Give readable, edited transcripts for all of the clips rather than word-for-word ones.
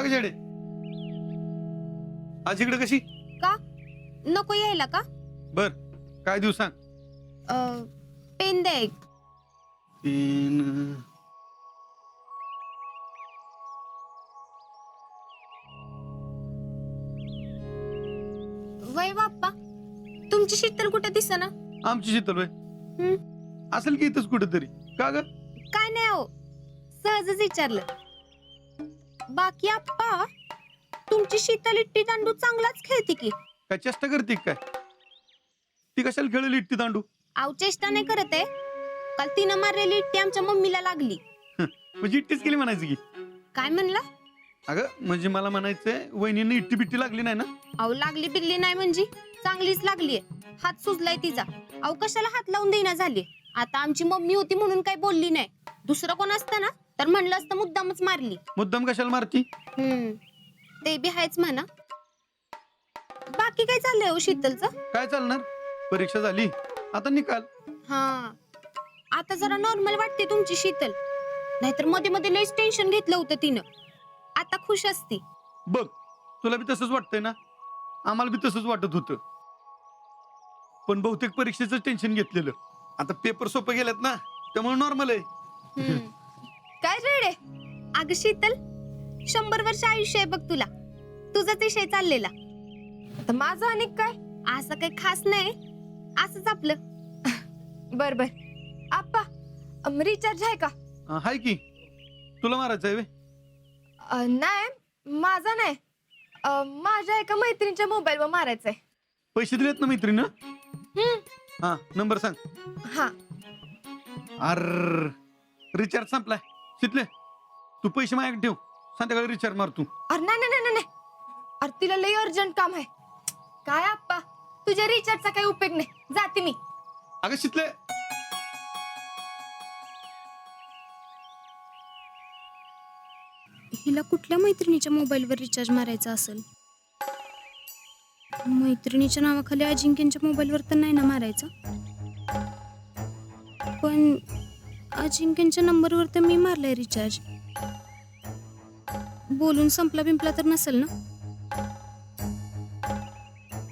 का जेडे आज इकडे कशी का नको यायला का? बर काय देऊ सांग. पेन द्या एक. पेन वय बाप्पा तुमची शीतल कुठे दिसेना? आमची शीतल वय असेल की इथंच कुठेतरी. का ग काय नाही हो सहजच विचारलं. बाकी आप्पा तुमची शीतल इट्टी दांडू चांगलाच खेळते की. काय चेष्टा करते काय? ती कशाला खेळली इट्टी दांडू? आव चेष्टा नाही करत आहे. काल तिनं मारलेली इट्टी आमच्या मम्मीला लागली. म्हणजे इट्टीच केली म्हणायची की. काय म्हणला? अगं म्हणजे मला म्हणायचंय वहिनीनं इट्टी बिट्टी लागली नाही ना? अहो लागली बिगली नाही म्हणजे चांगलीच लागलीये. हात सुजलाय तिचा. अहो कशाला हात लावून देईना झाली. आता आमची मम्मी होती म्हणून काही बोलली नाही. दुसरं कोण असतं ना तर म्हणलं असतं मुद्दामच मारली. मुद्दाम कशाला मारती? ते बी आहेच म्हणा. बाकी काय चाललंय हो शीतलचं? काय चालणार? परीक्षा झाली आता निकाल. हा आता जरा नॉर्मल वाटते तुमची शीतल. नाहीतर मध्ये मध्ये लयच टेन्शन घेतलं होतं तिनं. आता खुश असती. बघ तुला बी तसंच वाटतंय ना? आम्हाला बी तसंच वाटत होतं. पण बहुतेक परीक्षेचं टेन्शन घेतलेलं. आता पेपर सोपे गेलेत ना त्यामुळे नॉर्मल आहे. काय रेडे अगं शीतल 100 वर्ष आयुष्य आहे बघ तुला. तुझाच विषय चाललेला. आता माझं आणि काय असं काही खास नाही. असंच आपलं. बर बर. आप्पा रिचार्ज आहे का? हाय की. तुला मारायचं आहे? नाही माझा नाही. माझ्या एका मैत्रिणीच्या मोबाईलवर मारायचंय. पैसे दिलेत ना मैत्रीनं? हा नंबर सांग. हा अर रिचार्ज संपलाय. शितले तू पैसे माझ्याकडे ठेव. संध्याकाळी रिचार्ज मार तू. अरे नाही नाही नाही नाही. अरे तिला लई अर्जंट काम आहे. काय आप्पा तुझ्या रिचार्जचा काही उपयोग नाही. जाते मी. अगं शितले हिला कुठल्या मैत्रिणीच्या मोबाईलवर रिचार्ज मारायचा असेल? मैत्रिणीच्या नावाखाली अजिंक्यच्या मोबाईलवर तर नाही ना मारायचा. पण अजिंक्यच्या नंबरवर तर मी मारलाय रिचार्ज. बोलून संपला बिंपला तर नसेल ना?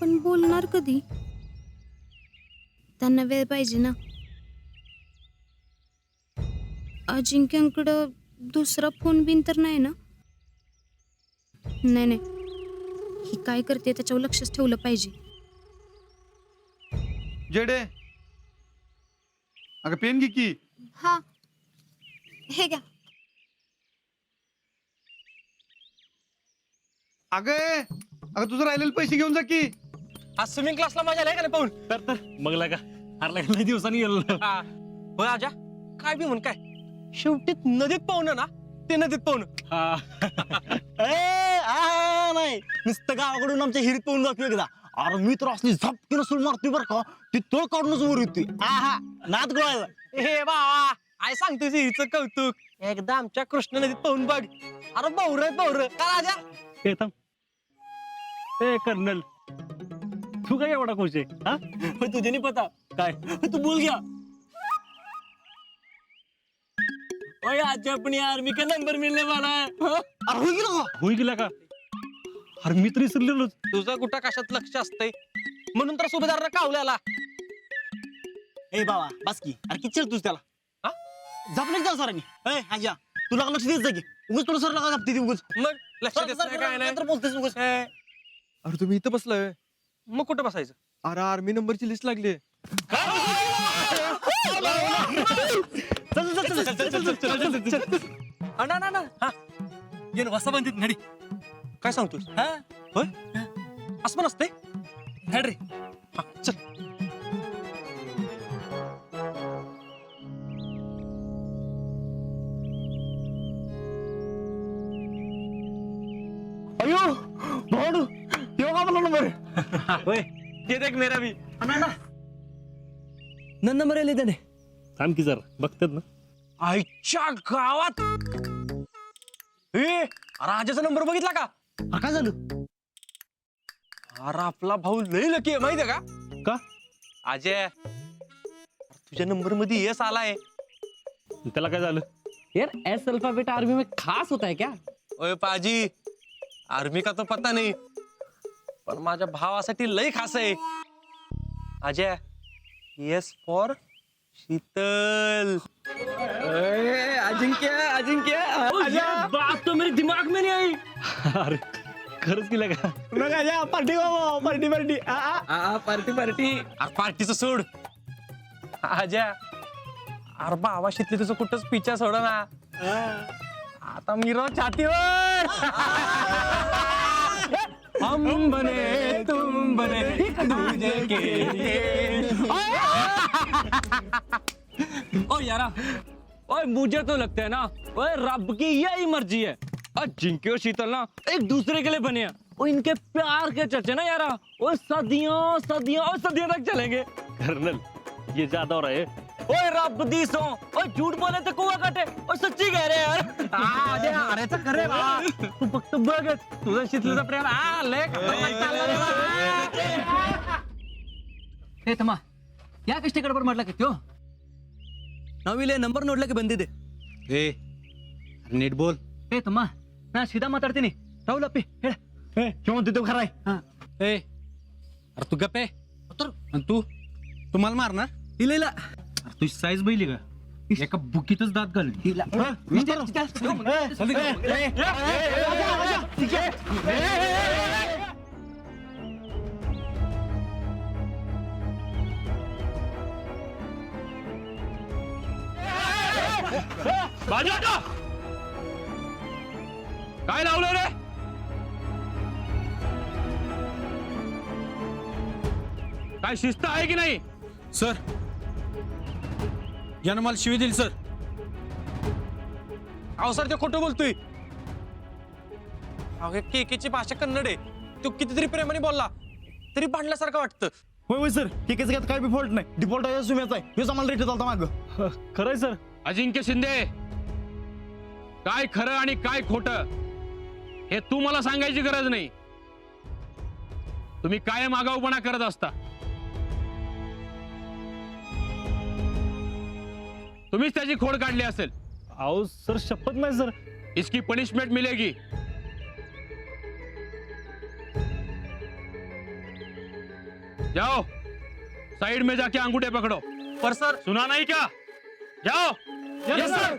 पण बोलणार कधी? त्यांना वेळ पाहिजे ना. अजिंक्यांकडं दुसरा फोन बिन तर नाही ना? नाही नाही ही काय करते त्याच्यावर लक्षच ठेवलं पाहिजे. जेडे अगं पेन घे की. हा हे घ्या. अगं तुझं राहिलेले पैसे घेऊन जा की. आज स्विमिंग क्लासला मजा आली का नाही पाहून? तर मग लागा हरला का नाही दिवसांनी गेलो. होय आजा काय बी म्हण काय शेवटी नदीत पाहुणं ना ते नदीत पाहुणं. नाही नुसतं गावाकडून आमच्या हिरीत पाहून जातो एकदा. अरे मी तर असली झपकीनं सुरू मारतोय बरं का. ती तळ काढूनच वर येतोय. आहा नाद गोळायला. हे बाबा काय सांगतोय हिचं कौतुक. एकदा आमच्या कृष्ण नदीत पाहून बघ. अरे बावरं का राजा? हे थांब. ए कर्नल तू काय एवढा खुश आहे? हा तुझे नाही पता काय तू बोल गया. ओए आज अपनी आर्मी का नंबर मिलने वाला है. अरे होई गेला का? अरे मी तरी विसरलेलो. तुझं कुठं कशात लक्ष असतंय म्हणून तर सुभेदारांना कावल्याला. ए बाबा बस की. अरे किती चल त्याला हा जपलं जा सरांनी. ए आजा तुला लक्ष देत जा की. उगाच तुला सर लगा जपते ती उगाच. मग लक्ष देत नाही काय नाही तर बोलतेस उगाच. अरे तुम्ही इथं बसलाय. मग कुठं बसायचं? अरे आर्मी नंबरची लिस्ट लागली. ये वसा बंदित नडी. काय सांगतोस? होय असं पण असते. हेड रे हा चल. अयो भाऊ येऊ का मला नंबर. होय ये देख मेरा भी. नंबर आले त्याने. थांब की जर बघतात ना. आईच्या गावात ए राजाचा नंबर बघितला का? काय झालं? अरे आपला भाऊ लय लकी आहे माहितीये का? का? अजय तुझ्या नंबर मध्ये यस आलाय. त्याला काय झालं? यार एस अल्फाबेट आर्मी में खास होता है क्या? ओए पाजी आर्मी का तो पता नाही पण माझ्या भावासाठी लय खास आहे. Ajay yes for Sheetal. बात तो मेरे दिमाग में नहीं आई. अरे खरंच केलं का? पार्टी पार्टी पार्टी अरे पार्टीचं सोड. अजय अरे बाबा शितली तुझं कुठंच पिच्छा सोड ना. आता मी रो छातीवर. हम बने तुम बने एक दूजे के लिए. ओ यारा, ओए मुझे तो लगता है ना, ओए रब की यही मर्जी है. और जिंके और शीतल ना एक दूसरे के लिए बने हैं. और इनके प्यार के चर्चे ना यारा, वो सदियों सदियों और सदियों तक चलेंगे. कर्नल ये ज्यादा हो रहा है. ओए रब दी सो, ओए झूठ बोले तो कुआ काटे, और सच्ची कह रहे हैं यार. अरे तर करे तू फक्त बघ तुझं शीतलीचा प्रेम लय खतरनाक चाललंय रे बा. हे तमा या कष्ट गडबड म्हटलं की त्यो ನಾವಿಲ್ಲಿ ನಂಬರ್ ನೋಡ್ಲಿಕ್ಕೆ ಬಂದಿದೆ. ಏ नीट बोल. हे तमा ನಾ ಸೀದಾ ಮಾತಾಡ್ತೀನಿ. ರಾಹುಲ್ ಅಪ್ಪಿ ಹೇಳ. किंवा तिथे खराय. ए अरे तू गप्प आहे. आणि तू मला मारणार? ಇಲ್ಲ ಇಲ್ಲ तुझी साईज बघितली का? एका बुकीतच दात घालली. बाजूला काय लावलं रे? काय शिस्त आहे की नाही? सर यानं मला शिवी दिली सर. अहो सर ते खोटं बोलतोय. अहो केकेची भाषा कन्नड आहे. तो कितीतरी प्रेमाने बोलला तरी भांडल्यासारखं वाटतं. होय होय सर केकेचं घ्यात काय बी फॉल्ट नाही. डिफॉल्ट आहे सुम्याचा आहे. हेच आम्हाला रेट चालता माग. खरंय सर. अजिंक्य शिंदे काय खरं आणि काय खोटं हे तू मला सांगायची गरज नाही. तुम्ही कायम आगाऊपणा करत असता. तुम्हीच त्याची खोड काढली असेल. अहो सर शपथ नाही सर. इसकी पनिशमेंट मिलेगी. जाओ साइड में जाके अंगूठे पकड़ो. पर सर सुना नहीं क्या? जाओ. Yes sir.